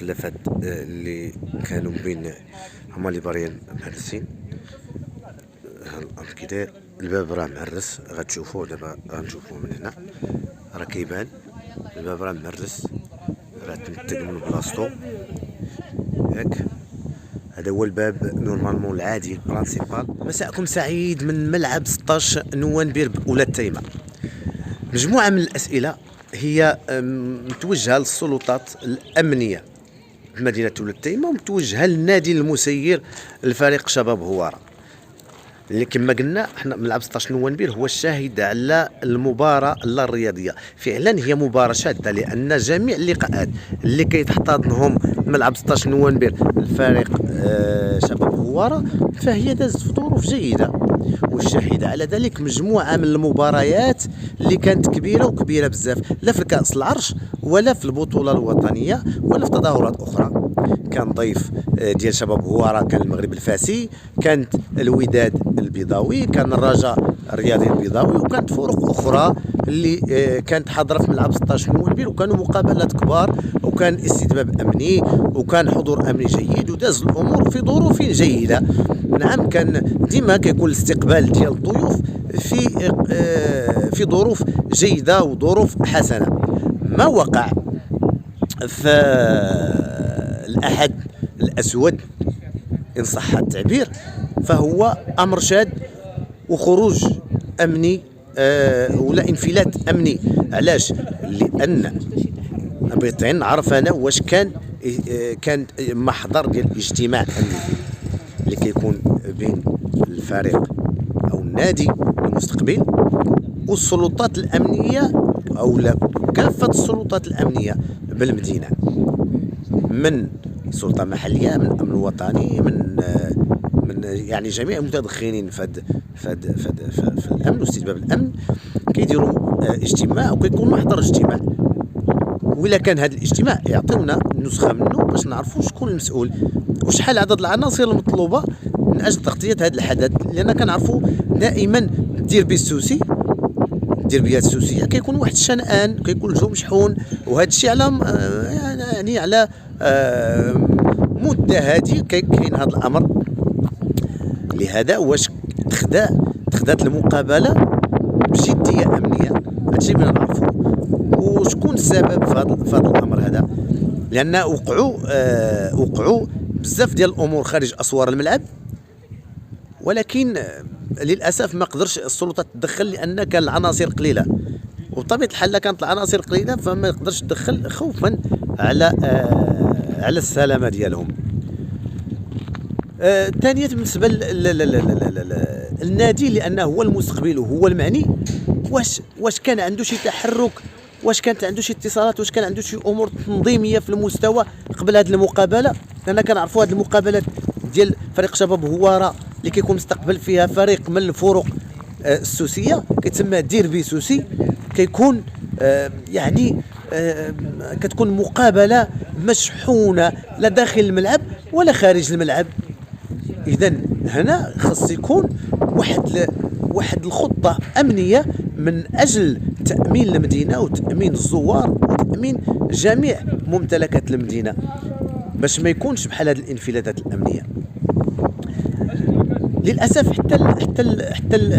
الخلافات اللي كانوا بين هما ليبريين مهرسين. الامر كي داير، الباب راه معرس، غتشوفوه دابا، غنشوفوه من هنا راه كيبان الباب راه معرس، راه تنتق من بلاصتو ياك. هذا هو الباب نورمالمون العادي برانسيبال. مساءكم سعيد من ملعب 16 نوانبير بأولاد تيمة. مجموعة من الأسئلة هي متوجهة للسلطات الأمنية بمدينة ولاد تيمة، ومتوجهة للنادي المسير لفريق شباب هوارة، اللي كما قلنا احنا ملعب 16 نوانبير هو الشاهد على المباراة الرياضية. فعلا هي مباراة شادة، لأن جميع اللقاءات اللي كيتحتضنهم ملعب 16 نوانبير الفريق شباب هوارة فهي دازت في ظروف جيدة، والشاهد على ذلك مجموعة من المباريات اللي كانت كبيرة وكبيرة بزاف، لا في كأس العرش ولا في البطولة الوطنية ولا في تظاهرات أخرى. كان ضيف ديال شباب هوارة كان المغرب الفاسي، كانت الوداد البيضاوي، كان الرجاء الرياضي البيضاوي، وكانت فرق أخرى اللي كانت حاضرة في ملعب 16 نوانبير، وكانوا مقابلات كبار، وكان استتباب أمني، وكان حضور أمني جيد، وداز الأمور في ظروف جيدة. نعم، كان ديما كيكون الاستقبال ديال الضيوف في ظروف جيدة وظروف حسنة. ما وقع في الأحد الأسود إن صح التعبير فهو أمر شاد وخروج أمني ولا انفلات أمني. علاش؟ لأن بغيت نعرف أنا واش كان محضر ديال الاجتماع أمني اللي كيكون بين الفريق أو النادي المستقبل والسلطات الأمنية أو لا كافة السلطات الأمنية بالمدينة، من سلطة محلية، من الأمن الوطني، من يعني جميع المتدخلين في الأمن واستتباب الأمن، كيديروا اجتماع وكيكون محضر اجتماع. وإلا كان هذا الاجتماع يعطيونا نسخة منه باش نعرفوا شكون المسؤول وشحال عدد العناصر المطلوبة من أجل تغطية هذا الحدث. لأن كنعرفوا دائما الديربي السوسي، الديربيات السوسية كيكون واحد الشنآن، كيكون الجو مشحون، وهذا الشيء على يعني على مدة هذه كاين هذا الأمر. لهذا واش تخدات المقابلة بجدية أمنية؟ هادشي بغينا نعرفو وشكون السبب في هذا الأمر هذا. لأن وقعوا بزاف ديال الأمور خارج أسوار الملعب، ولكن للأسف ما قدرش السلطة تدخل لأن كان العناصر قليلة، وبطبيعة الحال كانت العناصر قليلة فما يقدرش تدخل خوفا على السلامة ديالهم. ثانيا بالنسبة للنادي، لأنه هو المستقبل وهو المعني، واش كان عنده شي تحرك، واش كانت عنده شي اتصالات، واش كان عنده شي امور تنظيميه في المستوى قبل هذه المقابله؟ لان كنعرفوا هذه المقابلات ديال فريق شباب هواره اللي كيكون مستقبل فيها فريق من الفرق السوسيه كيتسمى ديربي سوسي، كيكون يعني كتكون مقابله مشحونه لا داخل الملعب ولا خارج الملعب. اذا هنا خاص يكون واحد الخطه امنيه من اجل تامين المدينه وتامين الزوار وتامين جميع ممتلكات المدينه باش ما يكونش بحال هذه الانفلاتات الامنيه. للاسف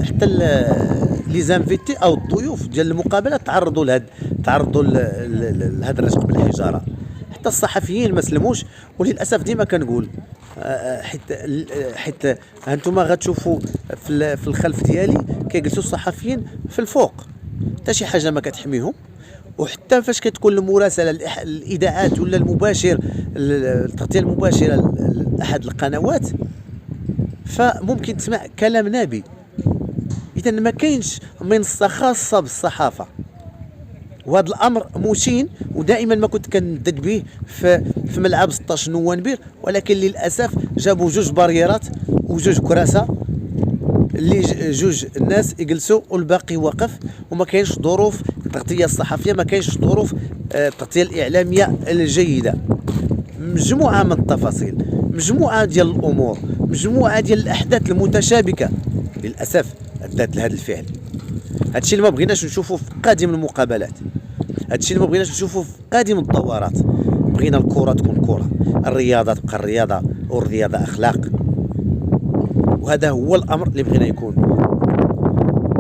حتى لي زانفيتي او الضيوف ديال المقابله تعرضوا لهذا الرشق بالحجاره، حتى الصحفيين ما سلموش. وللاسف ديما كنقول حيت هانتوما غتشوفوا في الخلف ديالي كيجلسوا الصحفيين في الفوق، حتى شي حاجه ما كتحميهم. وحتى فاش كتكون المراسله الاذاعات ولا المباشر التغطيه المباشره لاحد القنوات فممكن تسمع كلام نابي. اذا ما كاينش منصه خاصه بالصحافه، وهذا الامر مشين ودائما ما كنت كندد به في ملعب 16 نوانبير. ولكن للاسف جابوا جوج باريرات وجوج كراسه اللي جوج الناس يجلسوا والباقي واقف، وما كاينش ظروف التغطيه الصحفيه، ما كاينش ظروف التغطيه الاعلاميه الجيده. مجموعه من التفاصيل، مجموعه ديال الامور، مجموعه ديال الاحداث المتشابكه للاسف ادت لهذا الفعل. هادشي اللي ما بغيناش نشوفه في قادم المقابلات، هادشي اللي ما بغيناش نشوفه في قادم الدورات. بغينا الكره تكون كره، الرياضه تبقى الرياضه، والرياضه اخلاق. وهذا هو الامر اللي بغينا يكون.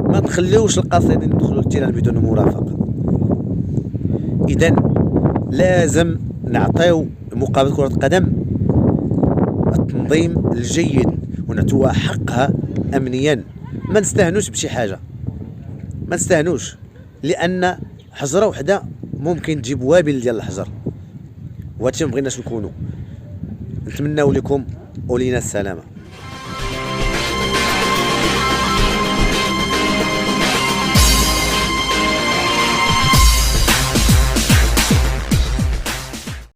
ما نخليوش القاصدين يدخلوا للجنان بدون مرافقه. اذا لازم نعطيو مقابل كره القدم التنظيم الجيد ونعطوها حقها امنيا. ما نستهنوش بشي حاجه، ما نستهنوش، لان حجره وحده ممكن تجيب وابل ديال الحجر، وهادشي ما بغيناش نكونوا. نتمناو لكم ولينا السلامه.